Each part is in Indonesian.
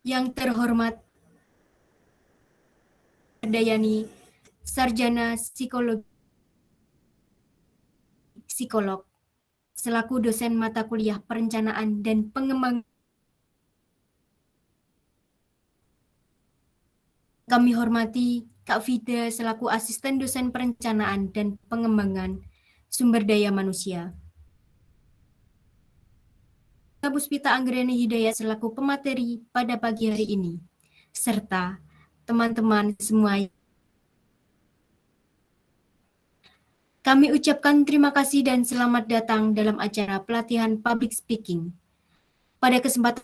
Yang terhormat Dayani, Sarjana Psikolog, selaku dosen mata kuliah Perencanaan dan Pengembangan. Kami hormati Kak Vida selaku Asisten Dosen Perencanaan dan Pengembangan Sumber Daya Manusia. Kak Puspita Anggreni Hidayat selaku pemateri pada pagi hari ini, serta teman-teman semua. Kami ucapkan terima kasih dan selamat datang dalam acara pelatihan Public Speaking. Pada kesempatan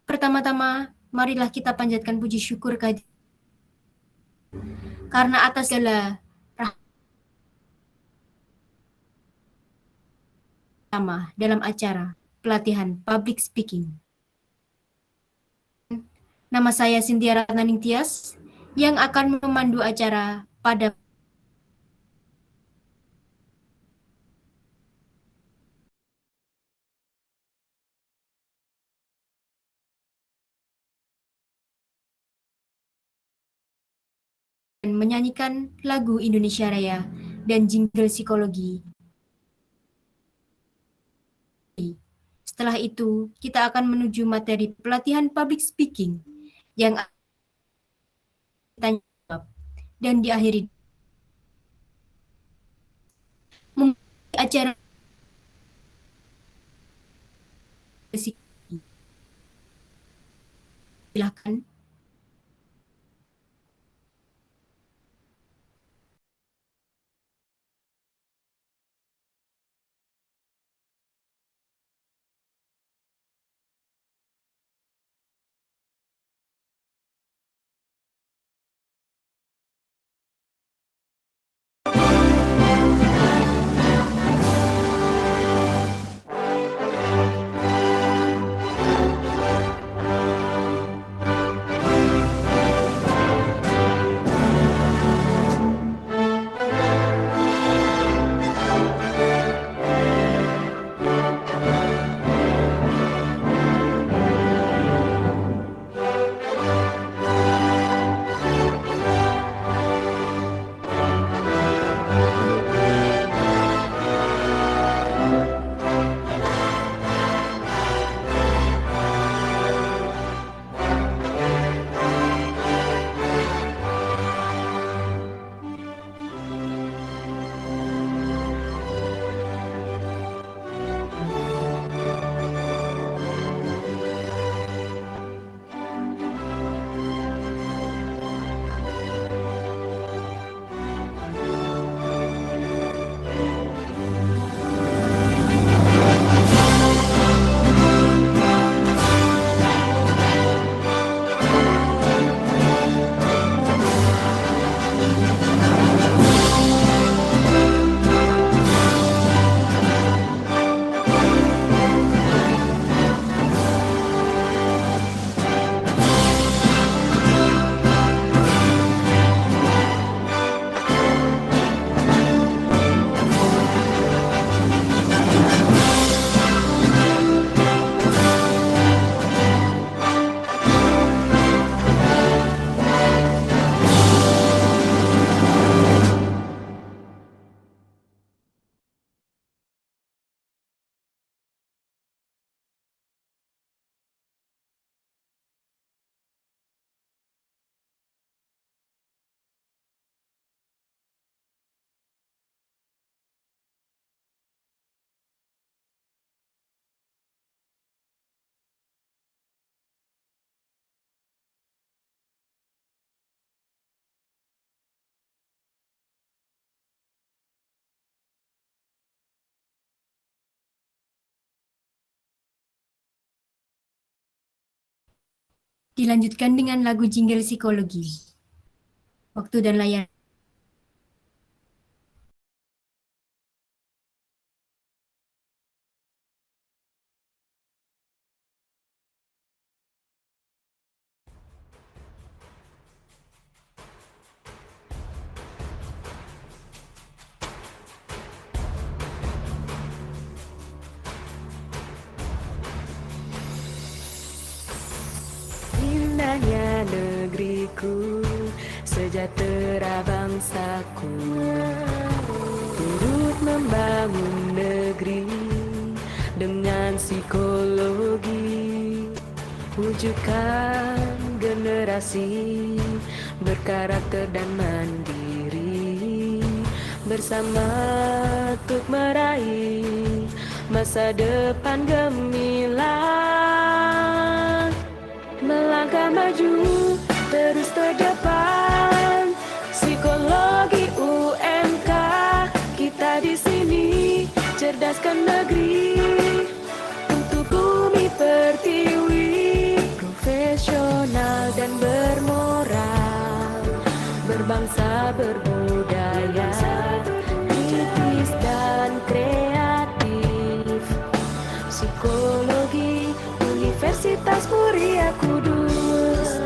pertama-tama, marilah kita panjatkan puji syukur karena atas segala rahmat dalam acara pelatihan Public Speaking. Nama saya Cynthia Ratnaning Tias yang akan memandu acara pada dan menyanyikan lagu Indonesia Raya dan jingle psikologi. Setelah itu, kita akan menuju materi pelatihan public speaking yang tanya jawab dan diakhiri acara psikologi. Silakan. Dilanjutkan dengan lagu jingle psikologi. Waktu dan layar. jiwaku, sejahtera bangsaku, turut membangun negeri dengan psikologi, wujudkan generasi berkarakter dan mandiri, bersama untuk meraih masa depan gemilang. Melangkah maju, terus terdepan, psikologi UMK, kita di sini cerdaskan negeri untuk bumi pertiwi, profesional dan bermoral, berbangsa berbudaya, kritis dan kreatif, psikologi Universitas Muria Kudus.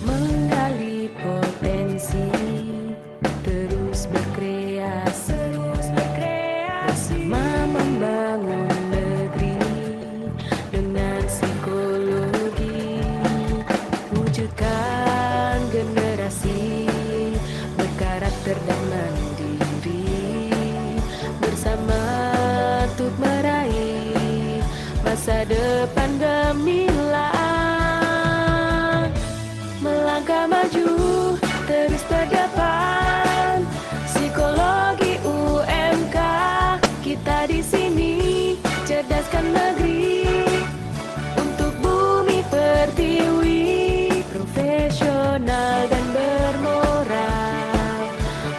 Menggali potensi, terus berkreasi, bersama membangun negeri dengan psikologi, wujudkan generasi berkarakter dan mandiri, bersama untuk meraih masa depan gemilang. Melangkah maju, terus terdepan, psikologi UMK, kita di sini cerdaskan negeri untuk bumi pertiwi, profesional dan bermoral,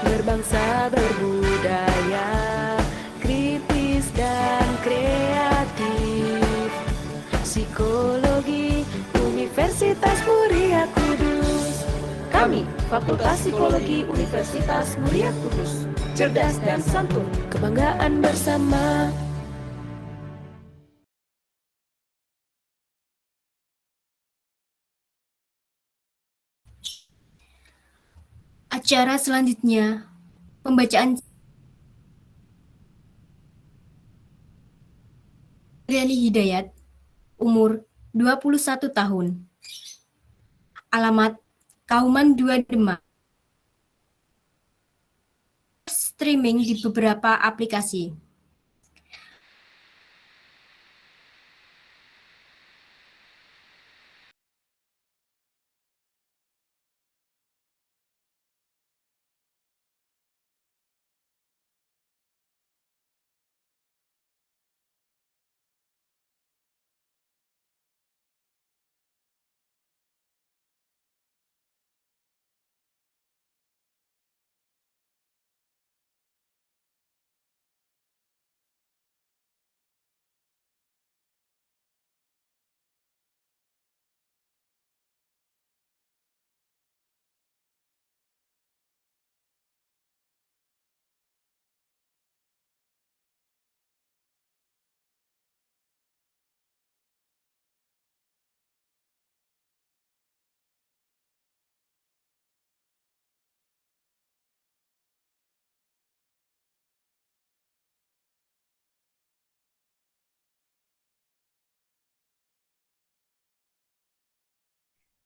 berbangsa berbudaya, kritis dan kreatif, psikologi Universitas Muria Kudus. Kami, Fakultas Psikologi Universitas Muria Kudus, cerdas dan santun, kebanggaan bersama. Acara selanjutnya, pembacaan Riani Hidayat, umur 21 tahun. Alamat Kauman 2 Demak. Streaming di beberapa aplikasi.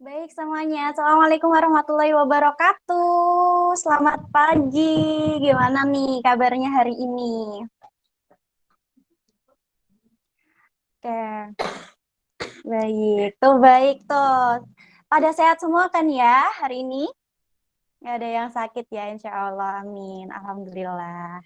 Baik semuanya, Assalamualaikum warahmatullahi wabarakatuh. Selamat pagi, gimana nih kabarnya hari ini? Oke, baik tuh. Pada sehat semua kan ya hari ini? Nggak ada yang sakit ya, insya Allah, amin, alhamdulillah.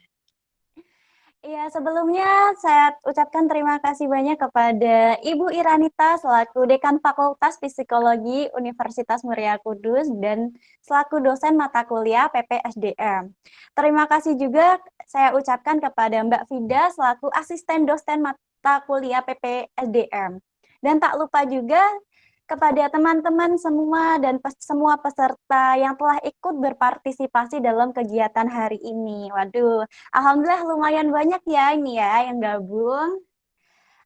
Iya, sebelumnya saya ucapkan terima kasih banyak kepada Ibu Iranita selaku Dekan Fakultas Psikologi Universitas Muria Kudus dan selaku dosen mata kuliah PPSDM. Terima kasih juga saya ucapkan kepada Mbak Fida selaku asisten dosen mata kuliah PPSDM. Dan tak lupa juga kepada teman-teman semua dan semua peserta yang telah ikut berpartisipasi dalam kegiatan hari ini. Waduh, alhamdulillah lumayan banyak ya ini ya yang gabung.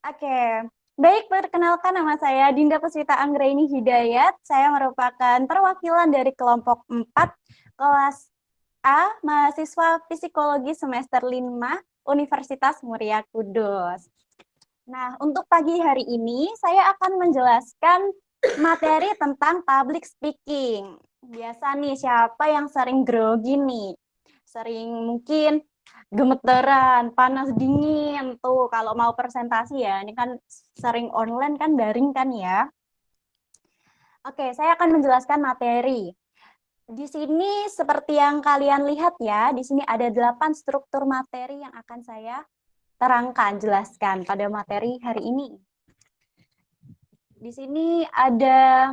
Oke, baik, perkenalkan nama saya Dinda Puspita Anggraini Hidayat. Saya merupakan perwakilan dari kelompok 4 kelas A, mahasiswa psikologi semester 5 Universitas Muria Kudus. Nah, untuk pagi hari ini saya akan menjelaskan materi tentang public speaking. Biasa nih, siapa yang sering grogi nih? Sering mungkin gemeteran, panas dingin tuh kalau mau presentasi ya. Ini kan sering online kan, daring kan ya. Oke, saya akan menjelaskan materi. Di sini seperti yang kalian lihat ya, di sini ada 8 struktur materi yang akan saya terangkan, jelaskan pada materi hari ini. Di sini ada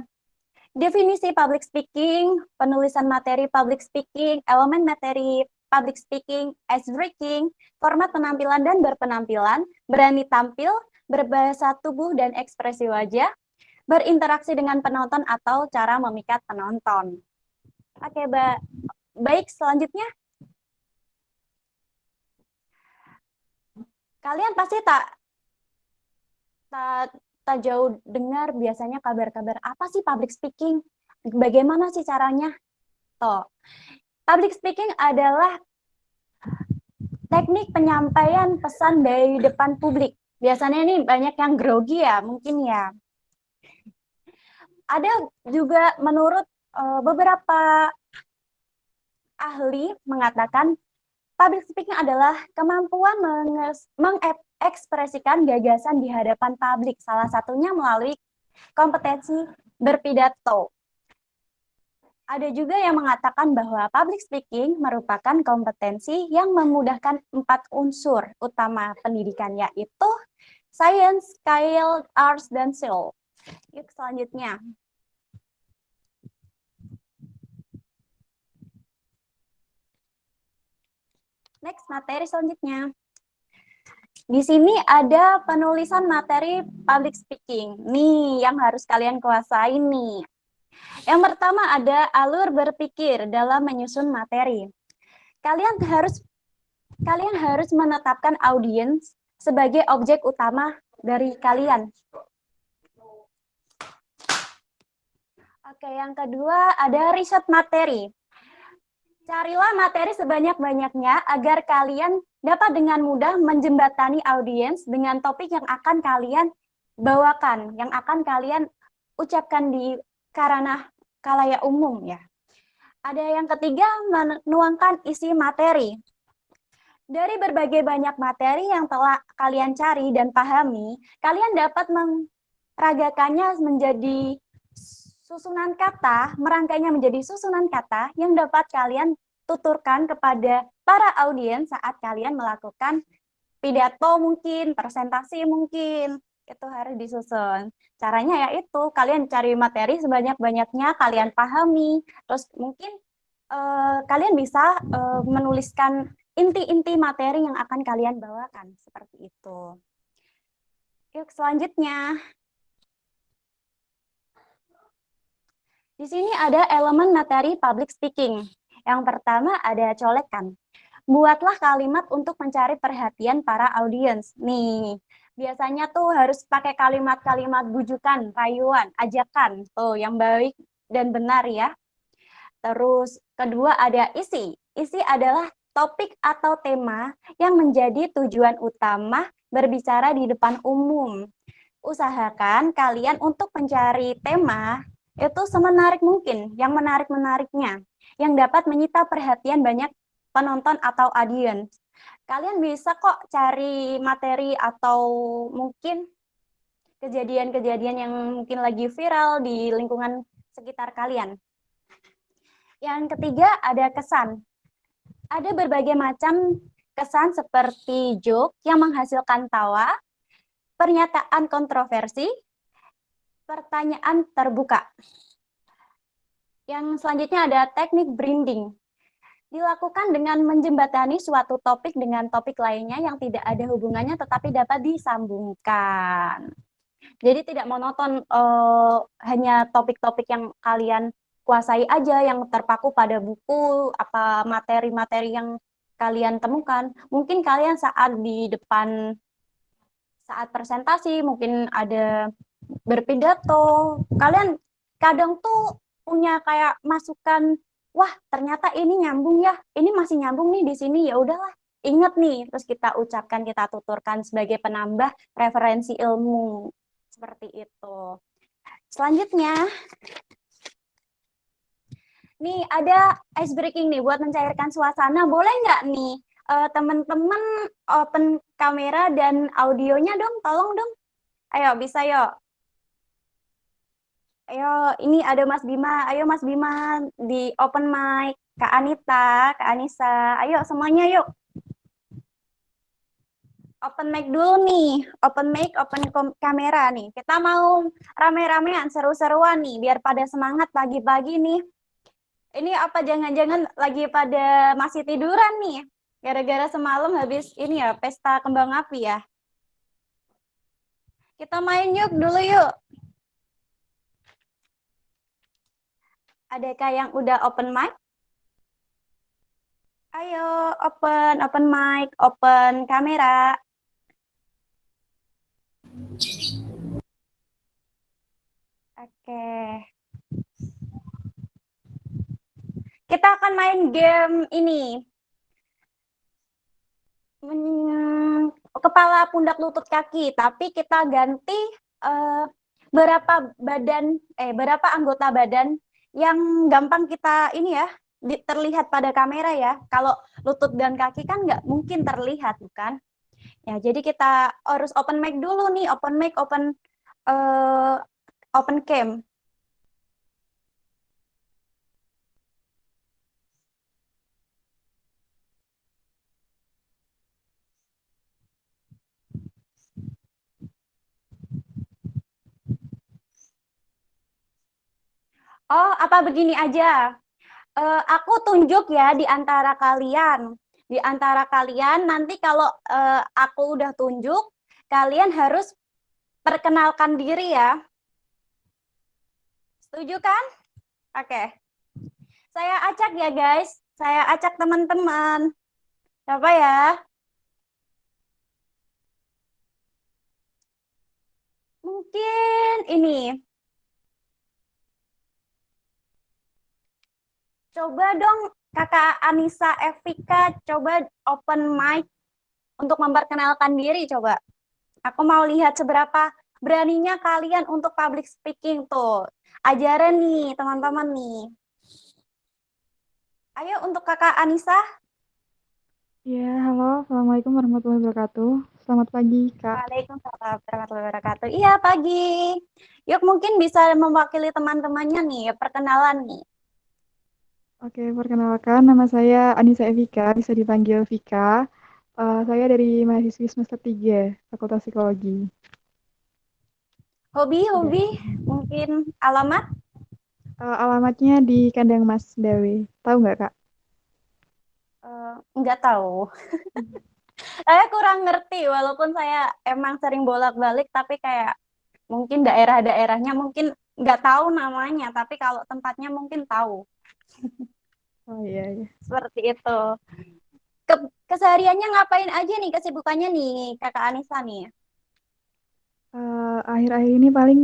definisi public speaking, penulisan materi public speaking, elemen materi public speaking, ice breaking, format penampilan dan berpenampilan, berani tampil, berbahasa tubuh dan ekspresi wajah, berinteraksi dengan penonton atau cara memikat penonton. Oke, baik, selanjutnya. Kalian pasti tak jauh dengar biasanya kabar-kabar apa sih public speaking? Bagaimana sih caranya? Tuh. Public speaking adalah teknik penyampaian pesan dari depan publik. Biasanya ini banyak yang grogi ya, mungkin ya. Ada juga menurut beberapa ahli mengatakan public speaking adalah kemampuan mengekspresikan gagasan di hadapan publik, salah satunya melalui kompetensi berpidato. Ada juga yang mengatakan bahwa public speaking merupakan kompetensi yang memudahkan 4 unsur utama pendidikan, yaitu science, skill, arts, dan soul. Yuk selanjutnya. Next, materi selanjutnya. Di sini ada penulisan materi public speaking. Nih, yang harus kalian kuasai nih. Yang pertama ada alur berpikir dalam menyusun materi. Kalian harus menetapkan audiens sebagai objek utama dari kalian. Oke, yang kedua ada riset materi. Carilah materi sebanyak-banyaknya agar kalian dapat dengan mudah menjembatani audiens dengan topik yang akan kalian bawakan, yang akan kalian ucapkan di khalayak umum ya. Ada yang ketiga, menuangkan isi materi. Dari berbagai banyak materi yang telah kalian cari dan pahami, kalian dapat meragakannya menjadi susunan kata, merangkainya menjadi susunan kata yang dapat kalian tuturkan kepada para audiens saat kalian melakukan pidato mungkin, presentasi mungkin, itu harus disusun. Caranya yaitu kalian cari materi sebanyak-banyaknya, kalian pahami, terus mungkin kalian bisa menuliskan inti-inti materi yang akan kalian bawakan, seperti itu. Yuk selanjutnya. Di sini ada elemen materi public speaking. Yang pertama ada colekan. Buatlah kalimat untuk mencari perhatian para audiens. Nih, biasanya tuh harus pakai kalimat-kalimat bujukan, rayuan, ajakan. Tuh, yang baik dan benar ya. Terus kedua ada isi. Isi adalah topik atau tema yang menjadi tujuan utama berbicara di depan umum. Usahakan kalian untuk mencari tema itu semenarik mungkin, yang menarik-menariknya, yang dapat menyita perhatian banyak penonton atau audiens. Kalian bisa kok cari materi atau mungkin kejadian-kejadian yang mungkin lagi viral di lingkungan sekitar kalian. Yang ketiga ada kesan. Ada berbagai macam kesan seperti joke yang menghasilkan tawa, pernyataan kontroversi, pertanyaan terbuka. Yang selanjutnya ada teknik branding. Dilakukan dengan menjembatani suatu topik dengan topik lainnya yang tidak ada hubungannya tetapi dapat disambungkan. Jadi tidak monoton hanya topik-topik yang kalian kuasai aja, yang terpaku pada buku, apa materi-materi yang kalian temukan. Mungkin kalian saat di depan, saat presentasi, mungkin ada berpidato, kalian kadang tuh punya kayak masukan, wah ternyata ini nyambung ya, ini masih nyambung nih di sini, ya udahlah ingat nih, terus kita ucapkan, kita tuturkan sebagai penambah referensi ilmu. Seperti itu. Selanjutnya, nih ada ice breaking nih buat mencairkan suasana. Boleh nggak nih teman-teman open kamera dan audionya dong, tolong dong. Ayo, bisa yuk. Ayo, ini ada Mas Bima. Ayo Mas Bima di open mic. Kak Anita, Kak Anissa. Ayo semuanya yuk. Open mic dulu nih. Open mic, kamera nih. Kita mau rame-ramean, seru-seruan nih. Biar pada semangat pagi-pagi nih. Ini apa jangan-jangan lagi pada masih tiduran nih? Gara-gara semalam habis ini ya, pesta kembang api ya. Kita main yuk dulu yuk. Adakah yang udah open mic? Ayo, open mic, open kamera. Oke. Kita akan main game ini. Kepala, pundak, lutut, kaki. Tapi kita ganti berapa anggota badan yang gampang kita ini ya, terlihat pada kamera ya. Kalau lutut dan kaki kan nggak mungkin terlihat, bukan? Ya, jadi kita harus open mic dulu nih, open mic, open cam. Oh, apa begini aja? Aku tunjuk ya di antara kalian. Di antara kalian nanti kalau aku udah tunjuk, kalian harus perkenalkan diri ya. Setuju kan? Oke. Saya acak ya guys. Saya acak teman-teman. Siapa ya? Mungkin ini. Coba dong Kakak Anissa Evika, coba open mic untuk memperkenalkan diri coba. Aku mau lihat seberapa beraninya kalian untuk public speaking tuh. Ajaran nih teman-teman nih. Ayo untuk Kakak Anissa. Ya, halo. Assalamualaikum warahmatullahi wabarakatuh. Selamat pagi, Kak. Waalaikumsalam warahmatullahi wabarakatuh. Iya, pagi. Yuk mungkin bisa mewakili teman-temannya nih, perkenalan nih. Oke, perkenalkan nama saya Anissa Evika, bisa dipanggil Vika. Saya dari mahasiswi semester 3, Fakultas Psikologi. Hobi, mungkin alamat? Alamatnya di Kandang Mas Dawe. Tahu nggak, Kak? Nggak tahu. Saya kurang ngerti, walaupun saya emang sering bolak-balik, tapi kayak mungkin daerah-daerahnya mungkin nggak tahu namanya, tapi kalau tempatnya mungkin tahu. Oh iya, iya. Seperti itu. Kesehariannya ngapain aja nih, kesibukannya nih, Kakak Anissa nih? Akhir-akhir ini paling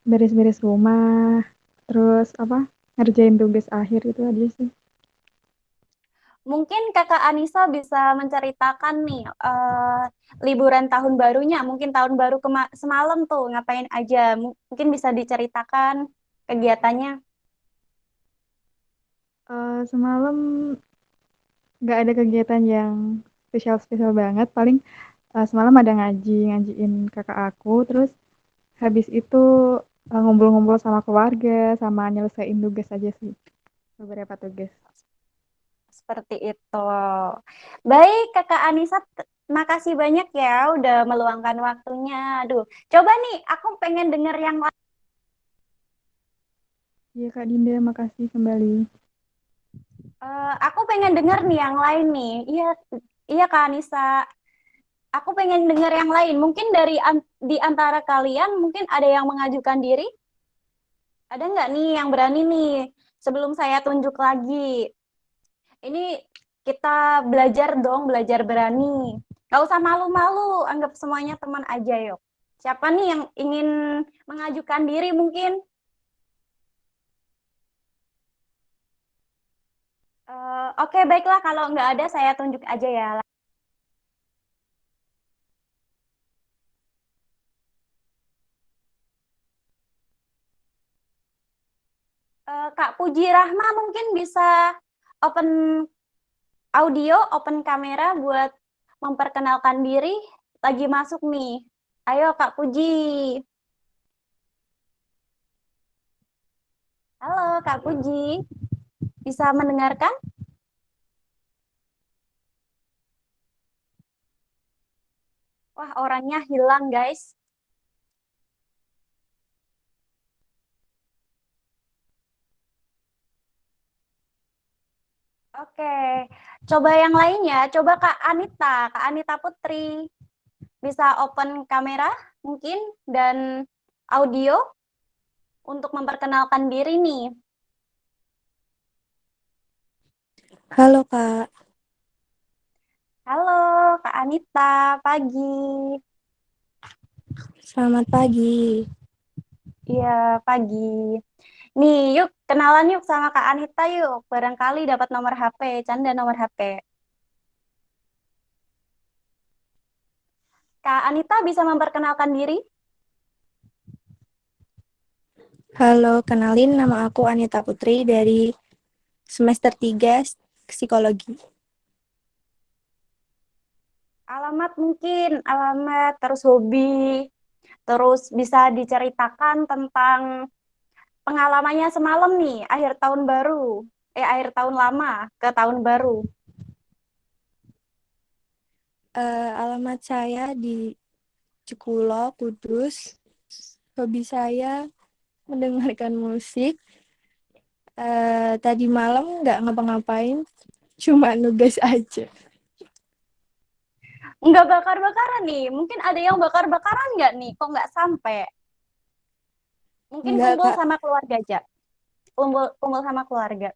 beres-beres rumah, terus ngerjain tugas akhir itu aja sih. Mungkin Kakak Anissa bisa menceritakan nih liburan tahun barunya, mungkin tahun baru semalam tuh ngapain aja, mungkin bisa diceritakan kegiatannya. Semalam nggak ada kegiatan yang spesial-spesial banget, paling semalam ada ngajiin kakak aku, terus habis itu ngobrol-ngobrol sama keluarga, sama nyelesain tugas aja sih, beberapa tugas. Seperti itu. Baik, Kakak Anissa, makasih banyak ya udah meluangkan waktunya. Aduh, coba nih, aku pengen denger yang lain. Iya Kak Dinda, makasih kembali. Aku pengen denger nih yang lain nih. Iya, iya Kak Anissa. Aku pengen denger yang lain. Mungkin di antara kalian mungkin ada yang mengajukan diri? Ada nggak nih yang berani nih? Sebelum saya tunjuk lagi. Ini kita belajar dong, belajar berani. Gak usah malu-malu, anggap semuanya teman aja yuk. Siapa nih yang ingin mengajukan diri mungkin? Oke, baiklah kalau nggak ada saya tunjuk aja ya. Kak Puji Rahma mungkin bisa open audio, open kamera buat memperkenalkan diri. Lagi masuk nih. Ayo Kak Puji. Halo Kak Puji. Bisa mendengarkan? Wah, orangnya hilang, guys. Oke, coba yang lainnya. Coba Kak Anita Putri. Bisa open kamera mungkin dan audio untuk memperkenalkan diri nih. Halo Kak, Halo Kak Anita, pagi. selamat pagi. Iya, pagi. Nih, yuk kenalan yuk sama Kak Anita yuk. Barangkali dapat nomor HP, canda nomor HP. Kak Anita bisa memperkenalkan diri? Halo, kenalin nama aku Anita Putri dari semester 3 Psikologi. Alamat mungkin, alamat, terus hobi, terus bisa diceritakan tentang pengalamannya semalam nih, akhir tahun baru, akhir tahun lama ke tahun baru. Alamat saya di Cekulo, Kudus. Hobi saya mendengarkan musik. Tadi malam nggak ngapa-ngapain, cuma nugas aja. Nggak bakar-bakaran nih, mungkin ada yang bakar-bakaran nggak nih, kok nggak sampai? Mungkin Nggak, kumpul Kak. sama keluarga aja, kumpul sama keluarga.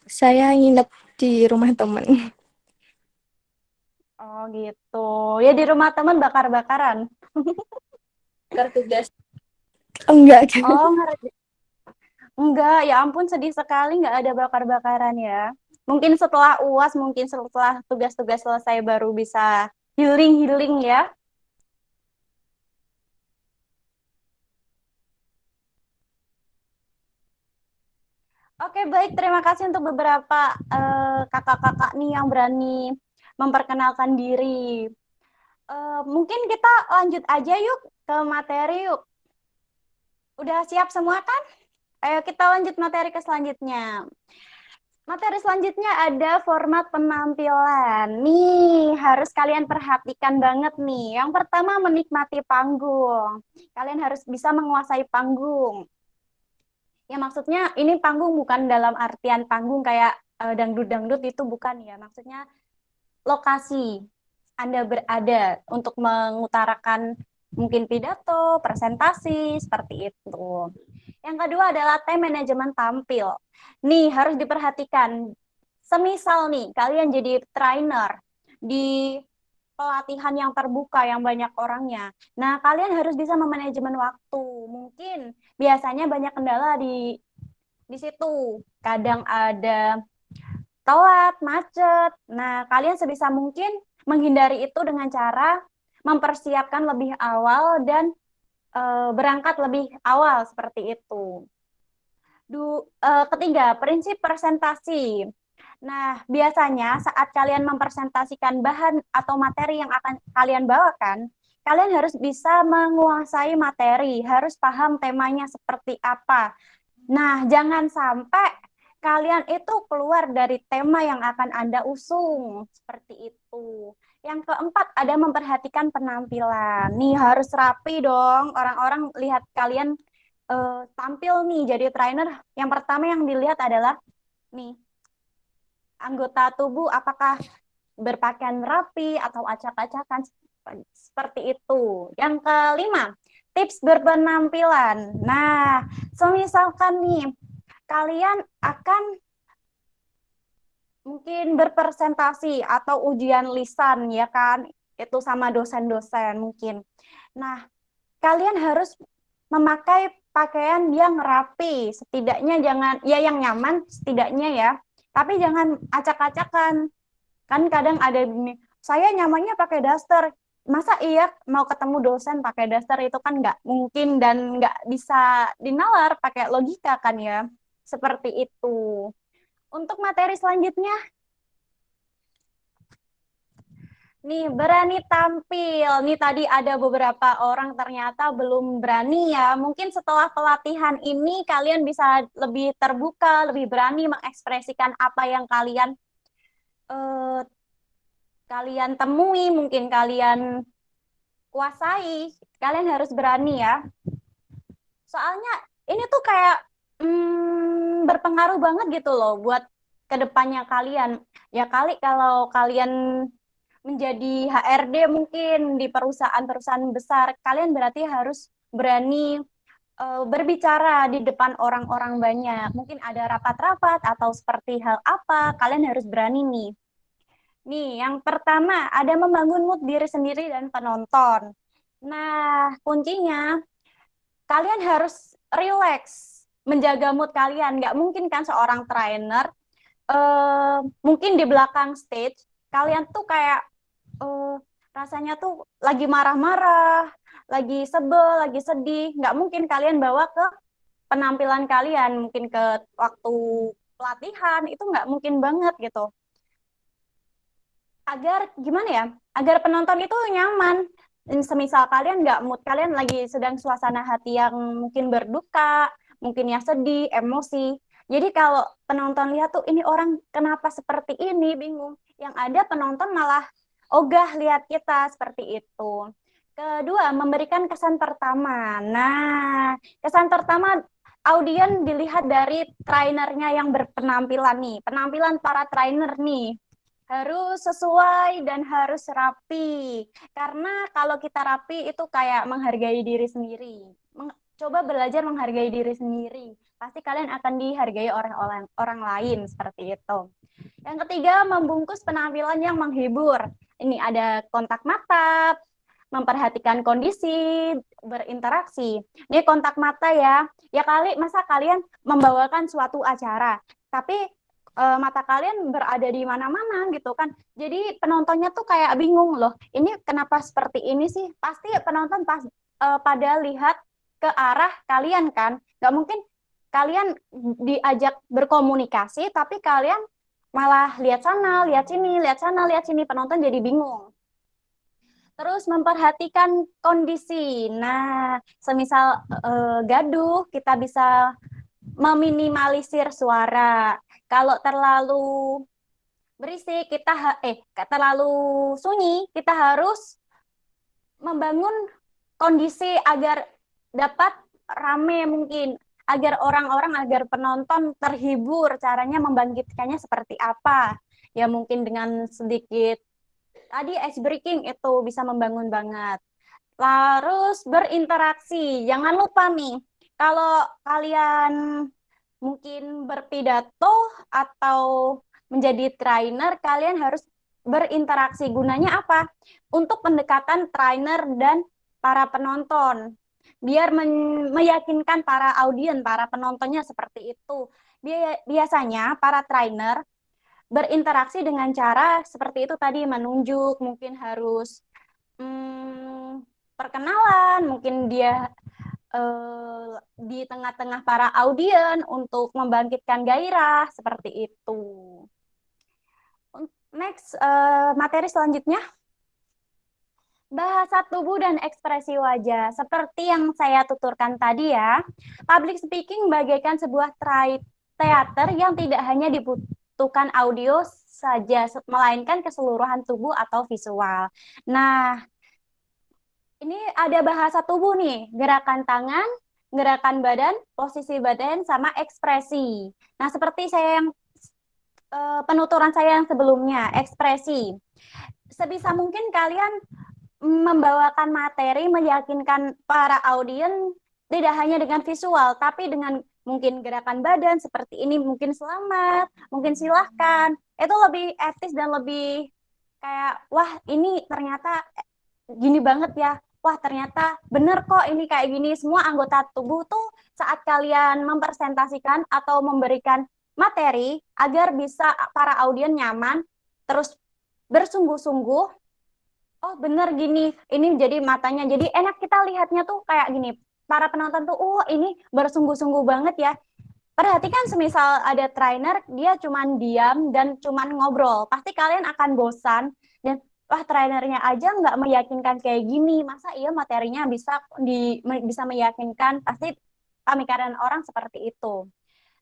Saya nginep di rumah teman. Oh gitu, ya di rumah teman bakar-bakaran. Bakar tugas. Enggak, Kak. Oh enggak, ya ampun sedih sekali nggak ada bakar-bakaran ya. Mungkin setelah UAS, mungkin setelah tugas-tugas selesai baru bisa healing-healing ya. Oke, baik. Terima kasih untuk beberapa kakak-kakak nih yang berani memperkenalkan diri. Mungkin kita lanjut aja yuk ke materi yuk. Udah siap semua kan? Ayo kita lanjut materi ke selanjutnya. Materi selanjutnya ada format penampilan. Nih, harus kalian perhatikan banget nih. Yang pertama, menikmati panggung. Kalian harus bisa menguasai panggung. Ya maksudnya ini panggung bukan dalam artian panggung kayak dangdut-dangdut itu bukan ya. Maksudnya lokasi Anda berada untuk mengutarakan mungkin pidato, presentasi, seperti itu. Yang kedua adalah time manajemen tampil. Nih harus diperhatikan. Semisal nih kalian jadi trainer di pelatihan yang terbuka yang banyak orangnya. Nah, kalian harus bisa memanajemen waktu. Mungkin biasanya banyak kendala di situ. Kadang ada telat, macet. Nah, kalian sebisa mungkin menghindari itu dengan cara mempersiapkan lebih awal dan berangkat lebih awal seperti itu. Ketiga, prinsip presentasi. Nah, biasanya saat kalian mempresentasikan bahan atau materi yang akan kalian bawakan, kalian harus bisa menguasai materi, harus paham temanya seperti apa. Nah, jangan sampai kalian itu keluar dari tema yang akan Anda usung, seperti itu. Yang keempat, ada memperhatikan penampilan. Nih, harus rapi dong, orang-orang lihat kalian tampil nih jadi trainer. Yang pertama yang dilihat adalah nih, anggota tubuh apakah berpakaian rapi atau acak-acakan seperti itu. Yang kelima, tips berpenampilan. Nah, misalkan nih kalian akan mungkin berpresentasi atau ujian lisan ya kan, itu sama dosen-dosen mungkin. Nah, kalian harus memakai pakaian yang rapi, setidaknya jangan ya yang nyaman setidaknya ya. Tapi jangan acak-acakan. Kan kadang ada gini, saya nyamannya pakai daster. masa iya mau ketemu dosen pakai daster itu kan nggak mungkin dan nggak bisa dinalar pakai logika kan ya. Seperti itu. Untuk materi selanjutnya, nih berani tampil. Nih tadi ada beberapa orang ternyata belum berani ya. Mungkin setelah pelatihan ini kalian bisa lebih terbuka, lebih berani mengekspresikan apa yang eh, kalian temui, mungkin kalian kuasai. Kalian harus berani ya. Soalnya ini tuh kayak berpengaruh banget gitu loh buat kedepannya kalian. Ya kali kalau kalian menjadi HRD mungkin di perusahaan-perusahaan besar, kalian berarti harus berani berbicara di depan orang-orang banyak. Mungkin ada rapat-rapat atau seperti hal apa, kalian harus berani nih. Nih, yang pertama ada membangun mood diri sendiri dan penonton. Nah, kuncinya kalian harus relax, menjaga mood kalian. Nggak mungkin kan seorang trainer, mungkin di belakang stage, kalian tuh kayak rasanya tuh lagi marah-marah, lagi sebel, lagi sedih. Nggak mungkin kalian bawa ke penampilan kalian, mungkin ke waktu pelatihan, itu nggak mungkin banget gitu. Agar gimana ya, agar penonton itu nyaman. Semisal kalian nggak mood, kalian lagi sedang suasana hati yang mungkin berduka, mungkin yang sedih, emosi. Jadi kalau penonton lihat tuh ini orang kenapa seperti ini, bingung. Yang ada penonton malah ogah lihat kita seperti itu. Kedua, memberikan kesan pertama. Nah, kesan pertama audien dilihat dari trainernya yang berpenampilan nih. Penampilan para trainer nih harus sesuai dan harus rapi. Karena kalau kita rapi itu kayak menghargai diri sendiri. Coba belajar menghargai diri sendiri. Pasti kalian akan dihargai orang lain seperti itu. Yang ketiga, membungkus penampilan yang menghibur. Ini ada kontak mata, memperhatikan kondisi, berinteraksi. Ini kontak mata ya. Ya kali masa kalian membawakan suatu acara, tapi mata kalian berada di mana-mana gitu kan. Jadi penontonnya tuh kayak bingung loh. Ini kenapa seperti ini sih? Pasti penonton pada lihat ke arah kalian kan. Gak mungkin kalian diajak berkomunikasi tapi kalian malah lihat sana, lihat sini, lihat sana, lihat sini. Penonton jadi bingung. Terus memperhatikan kondisi. Nah, semisal gaduh, kita bisa meminimalisir suara. Kalau terlalu berisik, terlalu sunyi, kita harus membangun kondisi agar dapat rame mungkin, agar orang-orang, agar penonton terhibur. Caranya membangkitkannya seperti apa? Ya mungkin dengan sedikit tadi ice breaking itu bisa membangun banget. Terus berinteraksi. Jangan lupa nih, kalau kalian mungkin berpidato atau menjadi trainer, kalian harus berinteraksi. Gunanya apa? Untuk pendekatan trainer dan para penonton. Biar meyakinkan para audien, para penontonnya seperti itu. Biasanya para trainer berinteraksi dengan cara seperti itu tadi, menunjuk, mungkin harus perkenalan, mungkin dia di tengah-tengah para audien untuk membangkitkan gairah, seperti itu. Next, materi selanjutnya. Bahasa tubuh dan ekspresi wajah. Seperti yang saya tuturkan tadi ya, public speaking bagaikan sebuah teater yang tidak hanya dibutuhkan audio saja, melainkan keseluruhan tubuh atau visual. Nah, ini ada bahasa tubuh nih, gerakan tangan, gerakan badan, posisi badan, sama ekspresi. Nah, seperti saya yang penuturan saya yang sebelumnya, ekspresi. Sebisa mungkin kalian membawakan materi, meyakinkan para audien tidak hanya dengan visual, tapi dengan mungkin gerakan badan seperti ini, mungkin selamat, mungkin silahkan. Itu lebih etis dan lebih kayak, wah ini ternyata gini banget ya. Wah ternyata bener kok ini kayak gini. Semua anggota tubuh tuh saat kalian mempresentasikan atau memberikan materi agar bisa para audien nyaman, terus bersungguh-sungguh oh bener gini, ini jadi matanya, jadi enak kita lihatnya tuh kayak gini, para penonton tuh, ini bersungguh-sungguh banget ya. Perhatikan semisal ada trainer, dia cuman diam dan cuman ngobrol, pasti kalian akan bosan, dan wah trainernya aja nggak meyakinkan kayak gini, masa iya materinya bisa meyakinkan, pasti pemikiran orang seperti itu.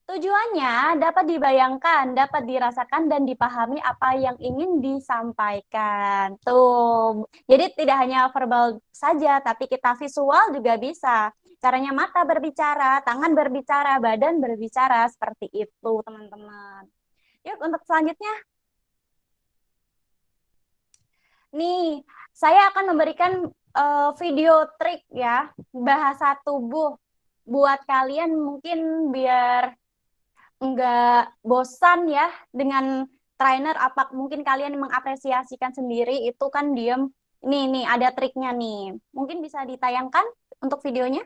Tujuannya dapat dibayangkan, dapat dirasakan, dan dipahami apa yang ingin disampaikan. Tuh, jadi tidak hanya verbal saja, tapi kita visual juga bisa. Caranya mata berbicara, tangan berbicara, badan berbicara, seperti itu, teman-teman. Yuk, untuk selanjutnya. Nih, saya akan memberikan video trik ya, bahasa tubuh. Buat kalian mungkin biar nggak bosan ya dengan trainer, apa mungkin kalian mengapresiasikan sendiri itu kan diem. Nih ada triknya nih. Mungkin bisa ditayangkan untuk videonya.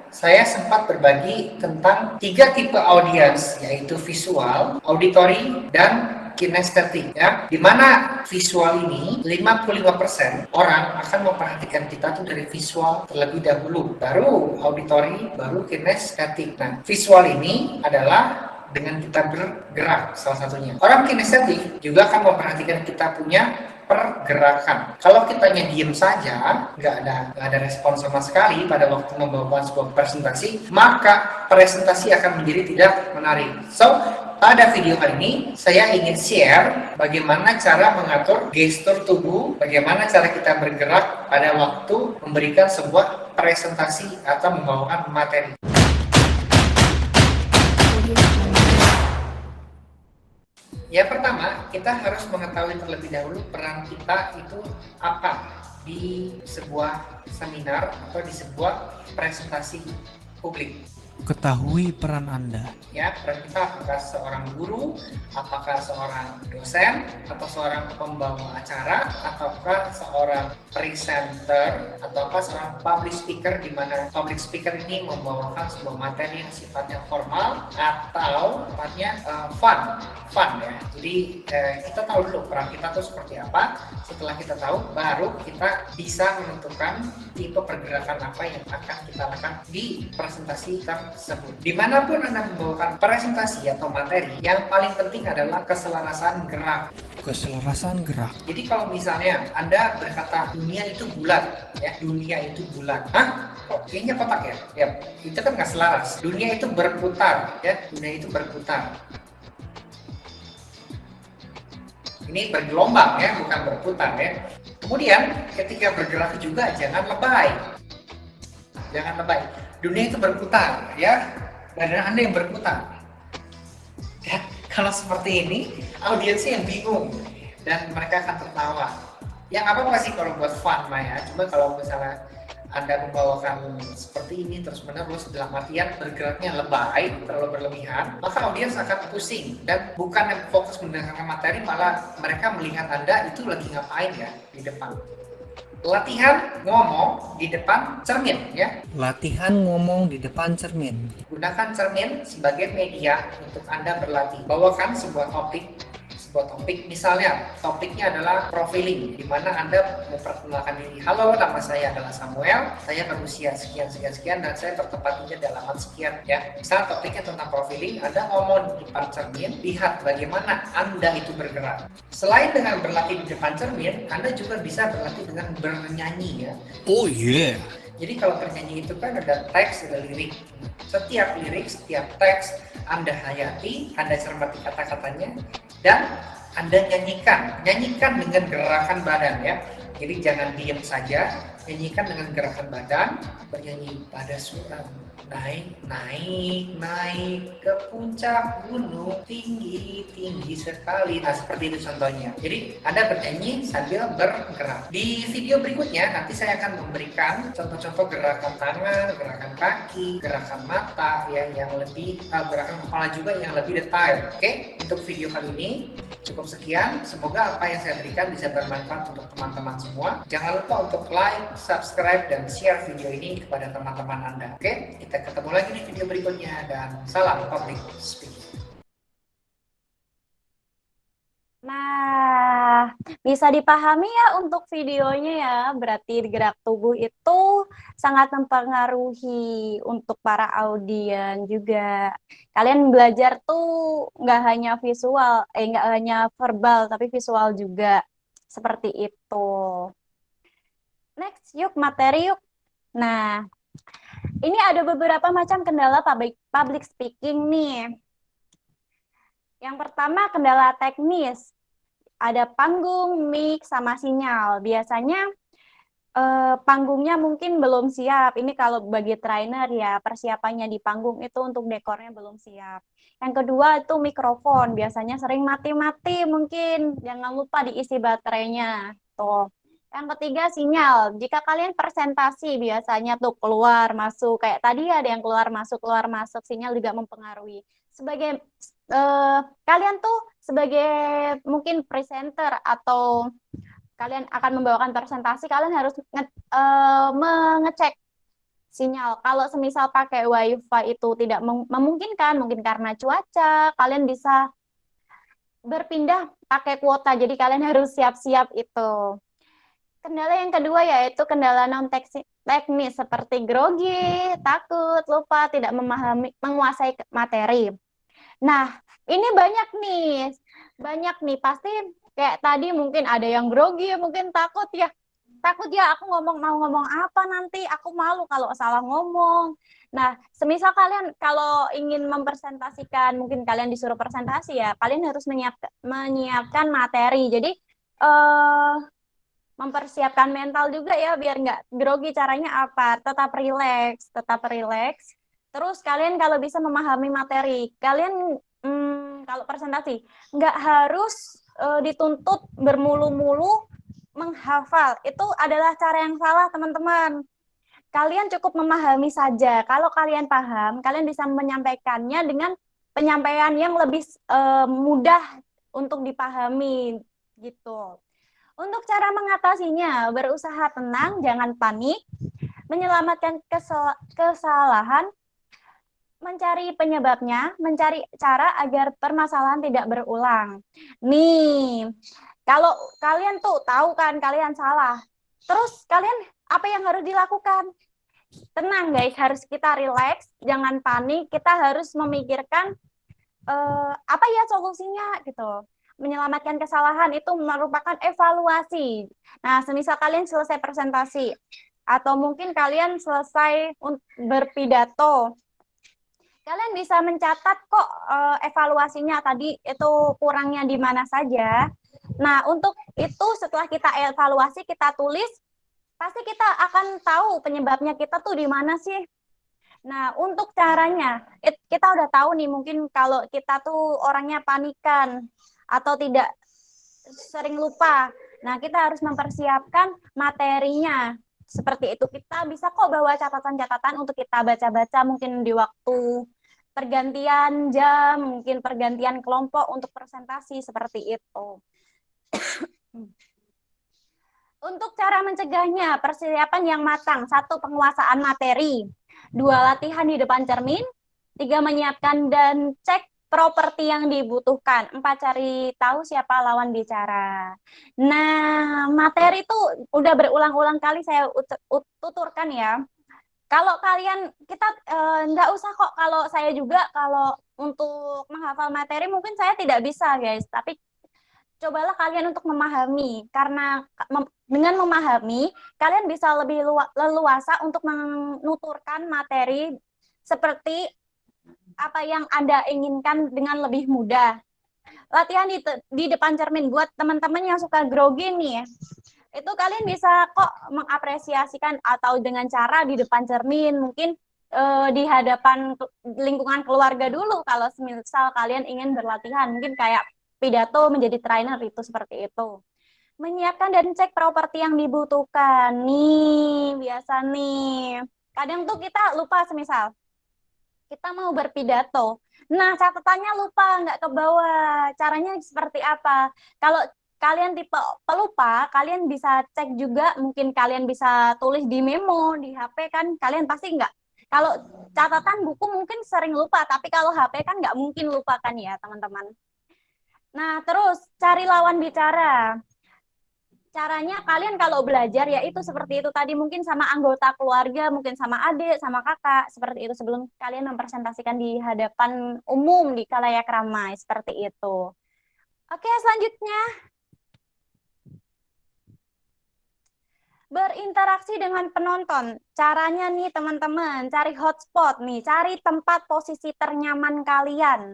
Saya sempat berbagi tentang 3 tipe audiens, yaitu visual, auditory, dan kinestetik ya. Dimana visual ini 55% orang akan memperhatikan kita tuh dari visual terlebih dahulu, baru auditory, baru kinestetik. Nah, visual ini adalah dengan kita bergerak salah satunya. Orang kinestetik juga akan memperhatikan kita punya pergerakan. Kalau kitanya diem saja, nggak ada respon sama sekali pada waktu membawakan sebuah presentasi, maka presentasi akan menjadi tidak menarik. So, pada video kali ini, saya ingin share bagaimana cara mengatur gestur tubuh, bagaimana cara kita bergerak pada waktu memberikan sebuah presentasi atau membawakan materi. Yang pertama, kita harus mengetahui terlebih dahulu peran kita itu apa di sebuah seminar atau di sebuah presentasi publik. Ketahui peran Anda. Ya, peran kita apakah seorang guru, apakah seorang dosen, atau seorang pembawa acara, ataukah seorang presenter, ataukah seorang public speaker, di mana public speaker ini membawakan sebuah materi yang sifatnya formal atau sifatnya fun ya. Jadi kita tahu dulu peran kita tuh seperti apa. Setelah kita tahu, baru kita bisa menentukan tipe pergerakan apa yang akan kita lakukan di presentasi tersebut. Dimanapun Anda membawakan presentasi atau materi, yang paling penting adalah keselarasan gerak. Keselarasan gerak. Jadi kalau misalnya Anda berkata dunia itu bulat, ya dunia itu bulat, hah? Kok kayaknya kotak ya? Ya, itu kan nggak selaras. Dunia itu berputar, ya dunia itu berputar. Ini bergelombang ya, bukan berputar ya. Kemudian ketika bergerak juga jangan lebay. Jangan lebay. Dunia itu berputar ya, badan Anda yang berputar. Ya, kalau seperti ini, audiensnya yang bingung dan mereka akan tertawa. Yang apa sih kalau buat fun Maya? Cuma kalau misalnya Anda membawakan seperti ini terus-menerus dalam artian bergeraknya lebay, terlalu berlebihan, maka audiens akan pusing dan bukan yang fokus mendengarkan materi, malah mereka melihat Anda itu lagi ngapain ya di depan. Latihan ngomong di depan cermin ya. Latihan ngomong di depan cermin. Gunakan cermin sebagai media untuk Anda berlatih. Bawakan sebuah topik, misalnya topiknya adalah profiling, di mana Anda memperkenalkan diri. Halo, nama saya adalah Samuel, saya berusia sekian dan saya bertempat tinggal di alamat sekian ya. Misal topiknya tentang profiling, Anda ngomong di depan cermin, lihat bagaimana Anda itu bergerak. Selain dengan berlatih di depan cermin, Anda juga bisa berlatih dengan bernyanyi ya. Oh yeah. Jadi kalau bernyanyi itu kan ada teks, ada lirik. Setiap lirik, setiap teks Anda hayati, Anda cermati kata-katanya, dan Anda nyanyikan. Nyanyikan dengan gerakan badan ya. Jadi jangan diam saja, nyanyikan dengan gerakan badan, bernyanyi pada suara naik ke puncak gunung tinggi sekali. Nah, seperti itu contohnya. Jadi Anda bernyanyi sambil bergerak. Di video berikutnya nanti saya akan memberikan contoh-contoh gerakan tangan, gerakan kaki, gerakan mata ya, yang lebih gerakan kepala juga yang lebih detail. Oke, untuk video kali ini cukup sekian. Semoga apa yang saya berikan bisa bermanfaat untuk teman-teman semua. Jangan lupa untuk like, subscribe, dan share video ini kepada teman-teman Anda. Oke, kita ketemu lagi di video berikutnya dan salam public speaking. Nah, Nah, bisa dipahami ya untuk videonya ya, berarti gerak tubuh itu sangat mempengaruhi untuk para audien juga. Kalian belajar tuh nggak hanya visual, nggak hanya verbal, tapi visual juga. Seperti itu. Next, yuk materi yuk. Nah, ini ada beberapa macam kendala public speaking nih. Yang pertama kendala teknis. Ada panggung, mic, sama sinyal. Biasanya panggungnya mungkin belum siap. Ini kalau bagi trainer ya, persiapannya di panggung itu untuk dekornya belum siap. Yang kedua itu mikrofon. Biasanya sering mati-mati mungkin. Jangan lupa diisi baterainya. Tuh. Yang ketiga sinyal. Jika kalian presentasi biasanya tuh keluar masuk. Kayak tadi ada yang keluar masuk. Sinyal juga mempengaruhi. Sebagai kalian tuh sebagai mungkin presenter atau kalian akan membawakan presentasi, kalian harus mengecek sinyal. Kalau semisal pakai WiFi itu tidak memungkinkan, mungkin karena cuaca, kalian bisa berpindah pakai kuota. Jadi kalian harus siap-siap itu. Kendala yang kedua yaitu kendala non-teknis seperti grogi, takut, lupa, tidak menguasai materi. Nah, ini banyak nih, pasti kayak tadi mungkin ada yang grogi, mungkin takut ya aku mau ngomong apa nanti, aku malu kalau salah ngomong. Nah, semisal kalian kalau ingin mempresentasikan, mungkin kalian disuruh presentasi ya, kalian harus menyiapkan materi. Jadi, mempersiapkan mental juga ya, biar nggak grogi. Caranya apa? Tetap relax. Terus kalian kalau bisa memahami materi, kalian kalau presentasi nggak harus dituntut bermulu-mulu menghafal. Itu adalah cara yang salah, teman-teman. Kalian cukup memahami saja. Kalau kalian paham, kalian bisa menyampaikannya dengan penyampaian yang lebih mudah untuk dipahami gitu. Untuk cara mengatasinya, berusaha tenang, jangan panik, menyelamatkan kesalahan, mencari penyebabnya, mencari cara agar permasalahan tidak berulang. Nih, kalau kalian tuh tahu kan kalian salah, terus kalian apa yang harus dilakukan? Tenang guys, harus kita relax, jangan panik, kita harus memikirkan apa ya solusinya gitu. Menyelamatkan kesalahan itu merupakan evaluasi. Nah, semisal kalian selesai presentasi, atau mungkin kalian selesai berpidato, kalian bisa mencatat kok evaluasinya tadi itu kurangnya di mana saja. Nah, untuk itu setelah kita evaluasi, kita tulis, pasti kita akan tahu penyebabnya kita tuh di mana sih. Nah, untuk caranya, kita udah tahu nih, mungkin kalau kita tuh orangnya panikan atau tidak sering lupa. Nah, kita harus mempersiapkan materinya. Seperti itu, kita bisa kok bawa catatan-catatan untuk kita baca-baca mungkin di waktu pergantian jam, mungkin pergantian kelompok untuk presentasi, seperti itu. Untuk cara mencegahnya, persiapan yang matang. 1. Penguasaan materi. 2. Latihan di depan cermin. 3. Menyiapkan dan cek properti yang dibutuhkan. 4. Cari tahu siapa lawan bicara. Nah, materi itu udah berulang-ulang kali saya tuturkan ya. Kalau kalian, kita nggak usah kok, kalau saya juga, kalau untuk menghafal materi mungkin saya tidak bisa guys, tapi cobalah kalian untuk memahami, karena dengan memahami, kalian bisa lebih leluasa untuk menuturkan materi seperti apa yang Anda inginkan dengan lebih mudah. Latihan di depan cermin, buat teman-teman yang suka grogi nih, itu kalian bisa kok mengapresiasikan atau dengan cara di depan cermin, mungkin di hadapan lingkungan keluarga dulu, kalau misal kalian ingin berlatihan, mungkin kayak pidato menjadi trainer itu seperti itu. Menyiapkan dan cek properti yang dibutuhkan. Nih, biasa nih. Kadang tuh kita lupa, semisal kita mau berpidato. Nah, catatannya lupa, nggak ke bawah. Caranya seperti apa? Kalau kalian tipe pelupa, kalian bisa cek juga, mungkin kalian bisa tulis di memo, di HP kan, kalian pasti nggak. Kalau catatan buku mungkin sering lupa, tapi kalau HP kan nggak mungkin lupa kan ya, teman-teman. Nah, terus cari lawan bicara. caranya kalian kalau belajar ya itu seperti itu tadi, mungkin sama anggota keluarga, mungkin sama adik, sama kakak, seperti itu sebelum kalian mempresentasikan di hadapan umum di khalayak ramai, seperti itu. Oke, selanjutnya berinteraksi dengan penonton. Caranya nih teman-teman, cari hotspot nih, cari tempat posisi ternyaman kalian.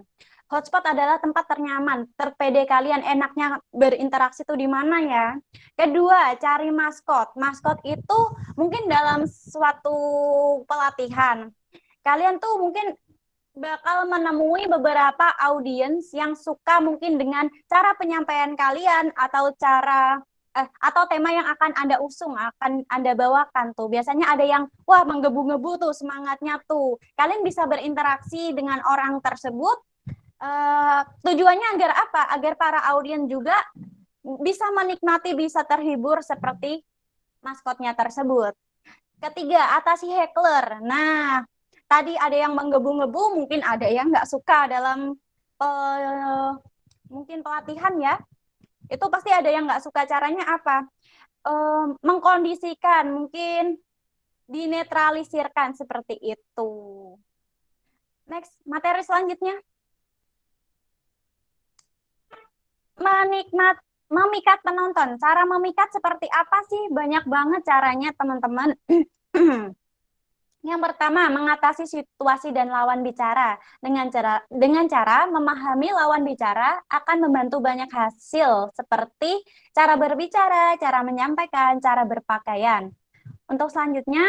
Hotspot adalah tempat ternyaman, terpede kalian, enaknya berinteraksi itu di mana ya. Kedua, cari maskot. Maskot itu mungkin dalam suatu pelatihan, kalian tuh mungkin bakal menemui beberapa audiens yang suka mungkin dengan cara penyampaian kalian atau atau tema yang akan Anda usung, akan Anda bawakan tuh. Biasanya ada yang, wah menggebu-gebu tuh semangatnya tuh. Kalian bisa berinteraksi dengan orang tersebut. Tujuannya agar apa? Agar para audiens juga bisa menikmati, bisa terhibur seperti maskotnya tersebut. Ketiga, atasi heckler. Nah, tadi ada yang menggebu-gebu, mungkin ada yang nggak suka dalam mungkin pelatihan ya. Itu pasti ada yang nggak suka. Caranya apa? Mengkondisikan, mungkin dinetralisirkan seperti itu. Next, materi selanjutnya. Memikat penonton. Cara memikat seperti apa sih? Banyak banget caranya, teman-teman. Yang pertama, mengatasi situasi dan lawan bicara. Dengan cara memahami lawan bicara akan membantu banyak hasil, seperti cara berbicara, cara menyampaikan, cara berpakaian. Untuk selanjutnya,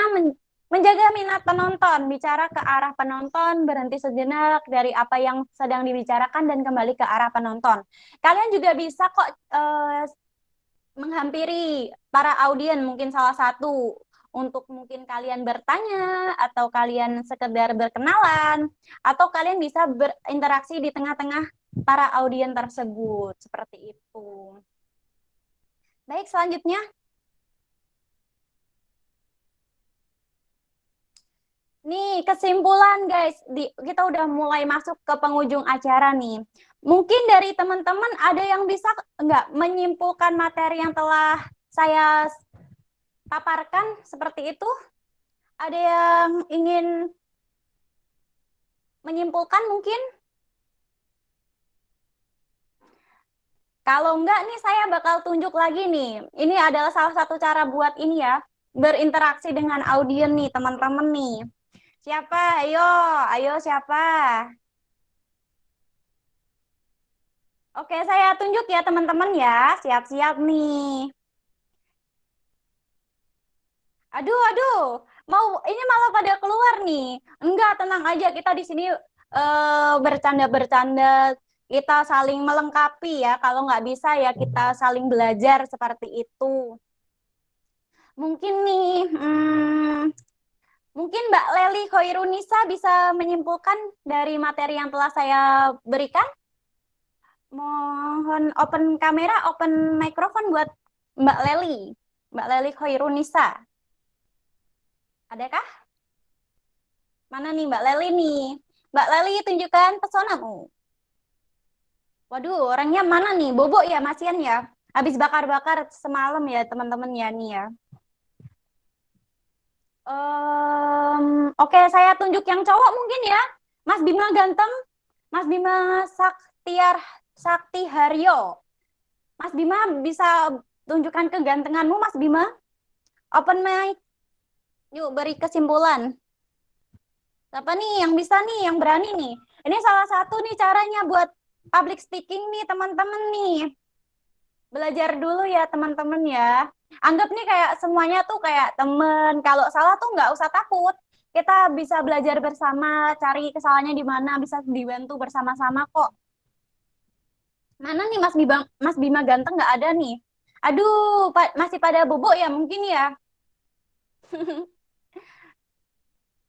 menjaga minat penonton, bicara ke arah penonton, berhenti sejenak dari apa yang sedang dibicarakan dan kembali ke arah penonton. Kalian juga bisa kok menghampiri para audiens, mungkin salah satu untuk mungkin kalian bertanya atau kalian sekedar berkenalan atau kalian bisa berinteraksi di tengah-tengah para audiens tersebut, seperti itu. Baik, selanjutnya. Nih, kesimpulan guys, kita udah mulai masuk ke penghujung acara nih. Mungkin dari teman-teman ada yang bisa nggak menyimpulkan materi yang telah saya paparkan seperti itu? Ada yang ingin menyimpulkan mungkin? Kalau enggak nih saya bakal tunjuk lagi nih. Ini adalah salah satu cara buat ini ya, berinteraksi dengan audiens nih teman-teman nih. Siapa? Ayo siapa? Oke, saya tunjuk ya teman-teman ya. Siap-siap nih. Aduh. Ini malah pada keluar nih. Enggak, tenang aja. Kita di sini bercanda-bercanda. Kita saling melengkapi ya. Kalau nggak bisa ya kita saling belajar seperti itu. Mungkin nih, mungkin Mbak Leli Khoirunisa bisa menyimpulkan dari materi yang telah saya berikan. Mohon open kamera, open mikrofon buat Mbak Leli Khoirunisa. Adakah? Mana nih Mbak Leli nih? Mbak Leli, tunjukkan pesonamu. Waduh, orangnya mana nih? Bobo ya, masian ya? Habis bakar-bakar semalam ya teman-teman ya nih ya. Oke, saya tunjuk yang cowok mungkin ya. Mas Bima ganteng. Mas Bima Sakti Haryo. Mas Bima bisa tunjukkan kegantenganmu Mas Bima. Open mic. Yuk beri kesimpulan. Siapa nih yang bisa nih, yang berani nih? Ini salah satu nih caranya buat public speaking nih teman-teman nih. Belajar dulu ya teman-teman ya. Anggap nih kayak semuanya tuh kayak temen. Kalau salah tuh nggak usah takut. Kita bisa belajar bersama, cari kesalahannya di mana, bisa dibantu bersama-sama kok. Mana nih Mas Bima ganteng nggak ada nih? Aduh, masih pada bobo ya mungkin ya.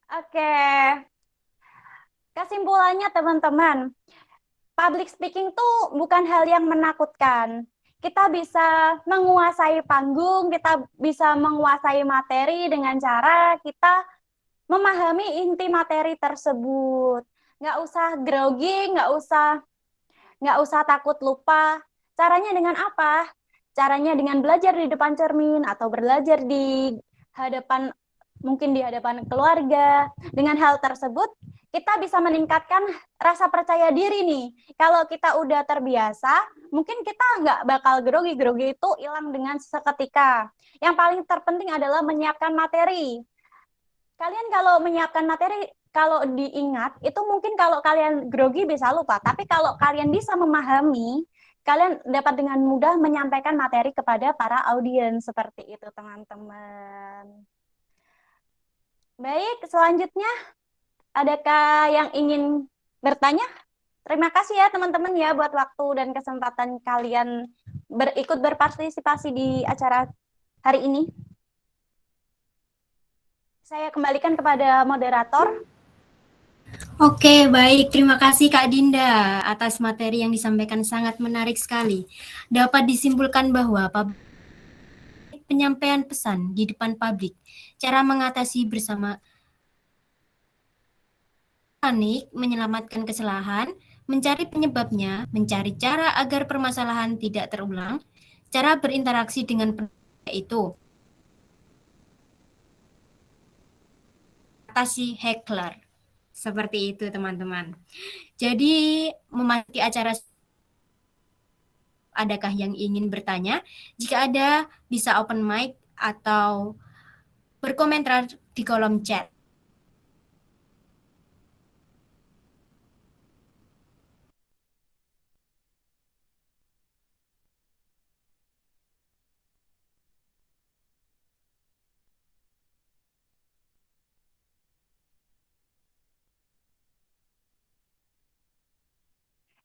Oke. Kesimpulannya teman-teman, public speaking tuh bukan hal yang menakutkan. Kita bisa menguasai panggung, kita bisa menguasai materi dengan cara kita memahami inti materi tersebut. Nggak usah grogi, nggak usah takut lupa. Caranya dengan apa? caranya dengan belajar di depan cermin atau belajar di hadapan, mungkin di hadapan keluarga. Dengan hal tersebut, kita bisa meningkatkan rasa percaya diri nih. Kalau kita udah terbiasa, mungkin kita nggak bakal grogi. Grogi itu hilang dengan seketika. Yang paling terpenting adalah menyiapkan materi. Kalian kalau menyiapkan materi, kalau diingat, itu mungkin kalau kalian grogi bisa lupa. Tapi kalau kalian bisa memahami, kalian dapat dengan mudah menyampaikan materi kepada para audiens. Seperti itu, teman-teman. Baik, selanjutnya, adakah yang ingin bertanya? Terima kasih ya teman-teman ya buat waktu dan kesempatan kalian ikut berpartisipasi di acara hari ini. Saya kembalikan kepada moderator. Oke, baik. Terima kasih Kak Dinda atas materi yang disampaikan, sangat menarik sekali. Dapat disimpulkan bahwa penyampaian pesan di depan publik, cara mengatasi bersama panik, menyelamatkan kesalahan, mencari penyebabnya, mencari cara agar permasalahan tidak terulang, cara berinteraksi dengan itu, atasi heckler. Seperti itu teman-teman. Jadi memasuki acara, adakah yang ingin bertanya? Jika ada, bisa open mic atau berkomentar di kolom chat.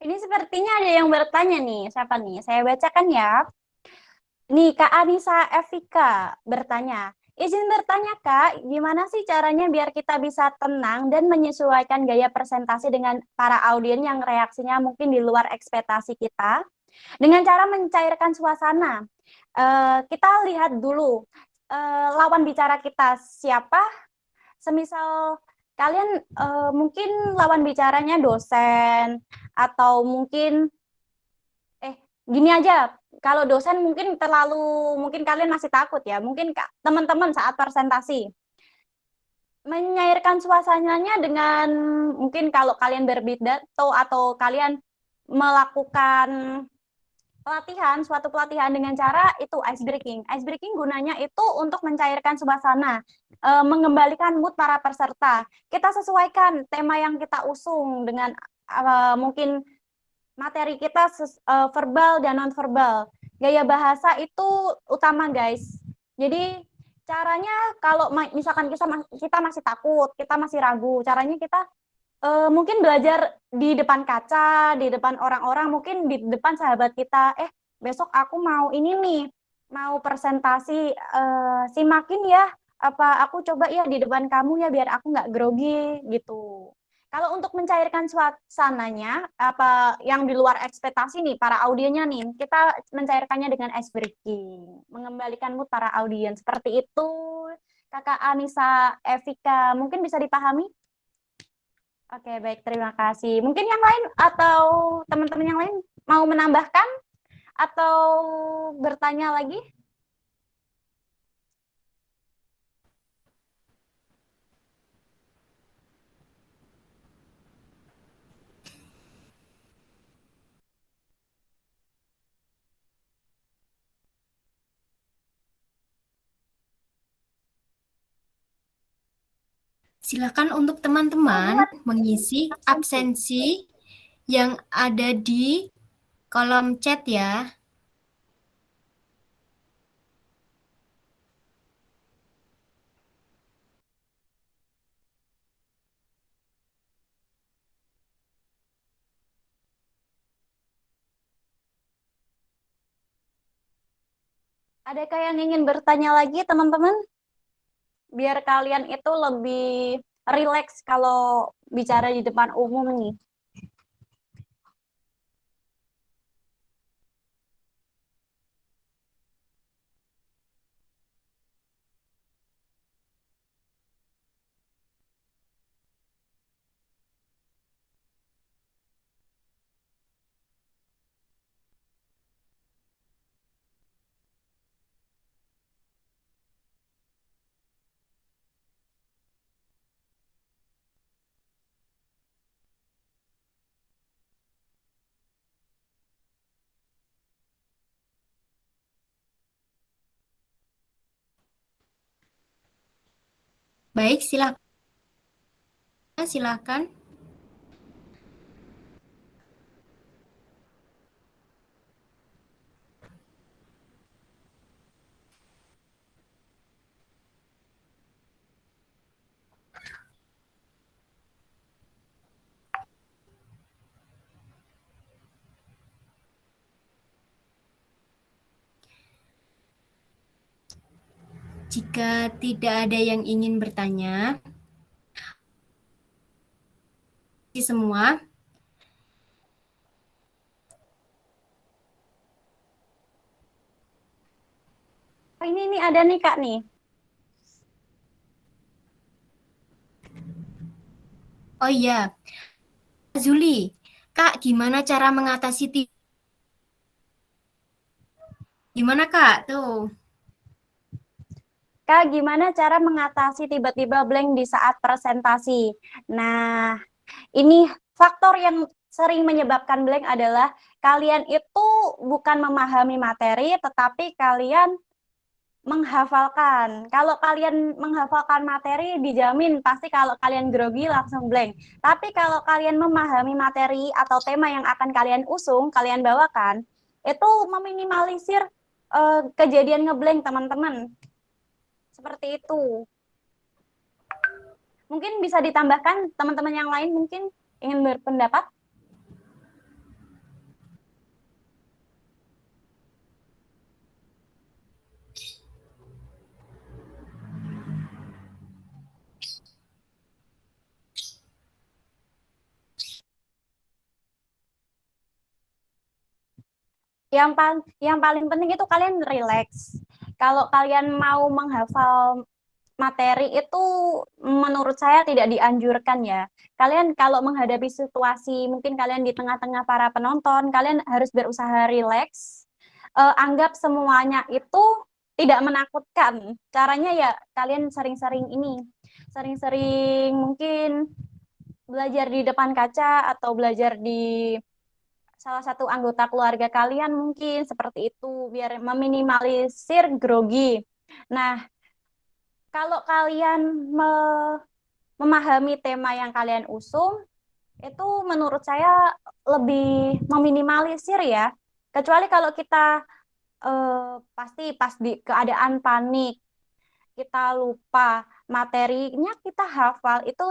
Ini sepertinya ada yang bertanya nih. Siapa nih? Saya bacakan ya. Nih, Kak Anissa Evika bertanya. Izin bertanya, Kak, gimana sih caranya biar kita bisa tenang dan menyesuaikan gaya presentasi dengan para audien yang reaksinya mungkin di luar ekspektasi kita? Dengan cara mencairkan suasana. Kita lihat dulu lawan bicara kita siapa. Semisal kalian mungkin lawan bicaranya dosen, atau mungkin gini aja, kalau dosen mungkin mungkin kalian masih takut ya, mungkin teman-teman saat presentasi menyairkan suasananya dengan, mungkin kalau kalian berpidato atau kalian melakukan suatu pelatihan dengan cara itu ice breaking. Ice breaking gunanya itu untuk mencairkan suasana, mengembalikan mood para peserta. Kita sesuaikan tema yang kita usung dengan mungkin materi kita verbal dan non verbal. Gaya bahasa itu utama, guys. Jadi caranya kalau misalkan kita masih takut, kita masih ragu, caranya kita mungkin belajar di depan kaca, di depan orang-orang, mungkin di depan sahabat kita. Besok aku mau ini nih, mau presentasi, simakin ya, apa aku coba ya di depan kamu ya biar aku nggak grogi gitu. Kalau untuk mencairkan suasananya, apa yang di luar ekspektasi nih, para audiennya nih, kita mencairkannya dengan ice breaking, mengembalikan mood para audien. Seperti itu, Kakak Anissa Evika, mungkin bisa dipahami? Oke, baik, terima kasih. Mungkin yang lain atau teman-teman yang lain mau menambahkan atau bertanya lagi? Silakan untuk teman-teman mengisi absensi yang ada di kolom chat ya. Adakah yang ingin bertanya lagi, teman-teman? Biar kalian itu lebih rileks kalau bicara di depan umum nih. Baik, silakan. Jika tidak ada yang ingin bertanya, semua. Oh, ini nih ada nih Kak nih. Oh iya, Zuli, Kak, gimana cara mengatasi gimana Kak? Tuh. Kak, gimana cara mengatasi tiba-tiba blank di saat presentasi? Nah, ini faktor yang sering menyebabkan blank adalah kalian itu bukan memahami materi, tetapi kalian menghafalkan. Kalau kalian menghafalkan materi, dijamin pasti kalau kalian grogi langsung blank. Tapi kalau kalian memahami materi atau tema yang akan kalian usung, kalian bawakan, itu meminimalisir kejadian ngeblank teman-teman. Seperti itu. Mungkin bisa ditambahkan teman-teman yang lain mungkin ingin berpendapat. Yang paling penting itu kalian relax. Kalau kalian mau menghafal materi itu menurut saya tidak dianjurkan ya. Kalian kalau menghadapi situasi mungkin kalian di tengah-tengah para penonton, kalian harus berusaha relax. Anggap semuanya itu tidak menakutkan. Caranya ya kalian sering-sering mungkin belajar di depan kaca atau belajar di salah satu anggota keluarga kalian mungkin seperti itu biar meminimalisir grogi. Nah, kalau kalian memahami tema yang kalian usung, itu menurut saya lebih meminimalisir ya. Kecuali kalau kita pasti pas di keadaan panik, kita lupa materinya, kita hafal, itu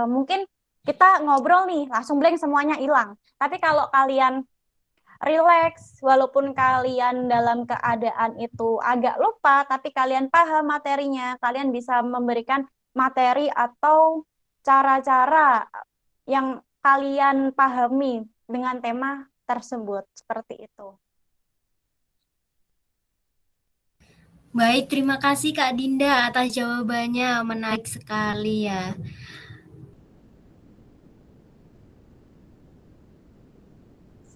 mungkin kita ngobrol nih, langsung blank semuanya hilang. Tapi kalau kalian relax, walaupun kalian dalam keadaan itu agak lupa, tapi kalian paham materinya, kalian bisa memberikan materi atau cara-cara yang kalian pahami dengan tema tersebut, seperti itu. Baik, terima kasih Kak Dinda atas jawabannya. Menarik sekali ya.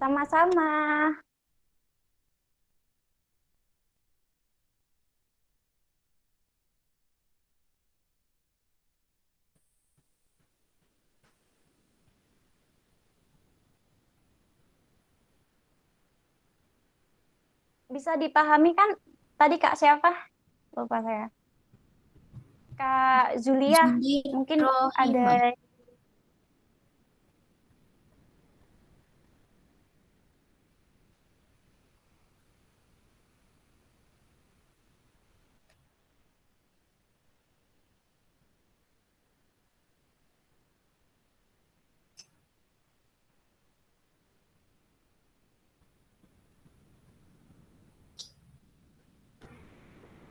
Sama-sama. Bisa dipahami kan tadi Kak siapa? Lupa saya. Kak Zulia, Zuli mungkin ada. Rohimah.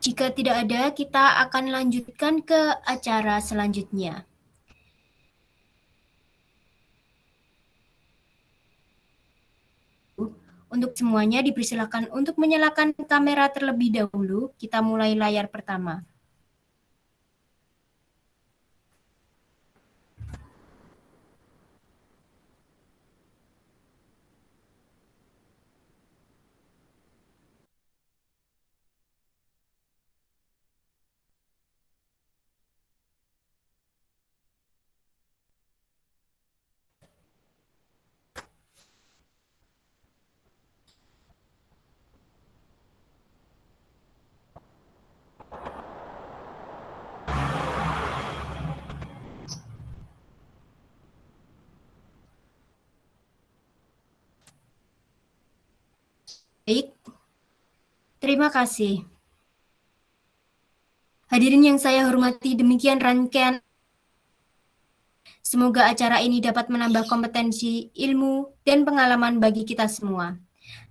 Jika tidak ada, kita akan lanjutkan ke acara selanjutnya. Untuk semuanya dipersilakan untuk menyalakan kamera terlebih dahulu. Kita mulai layar pertama. Baik, terima kasih. Hadirin yang saya hormati, demikian rangkaian. Semoga acara ini dapat menambah kompetensi, ilmu, dan pengalaman bagi kita semua.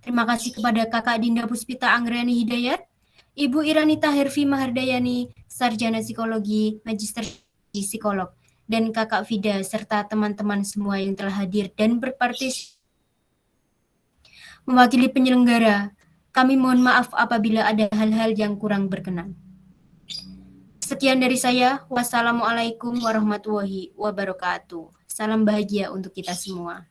Terima kasih kepada Kakak Dinda Puspita Anggreni Hidayat, Ibu Iranita Hervi Mahardayani, Sarjana Psikologi, Magister Psikolog, dan Kakak Vida, serta teman-teman semua yang telah hadir dan berpartisipasi. Mewakili penyelenggara, kami mohon maaf apabila ada hal-hal yang kurang berkenan. Sekian dari saya. Wassalamualaikum warahmatullahi wabarakatuh. Salam bahagia untuk kita semua.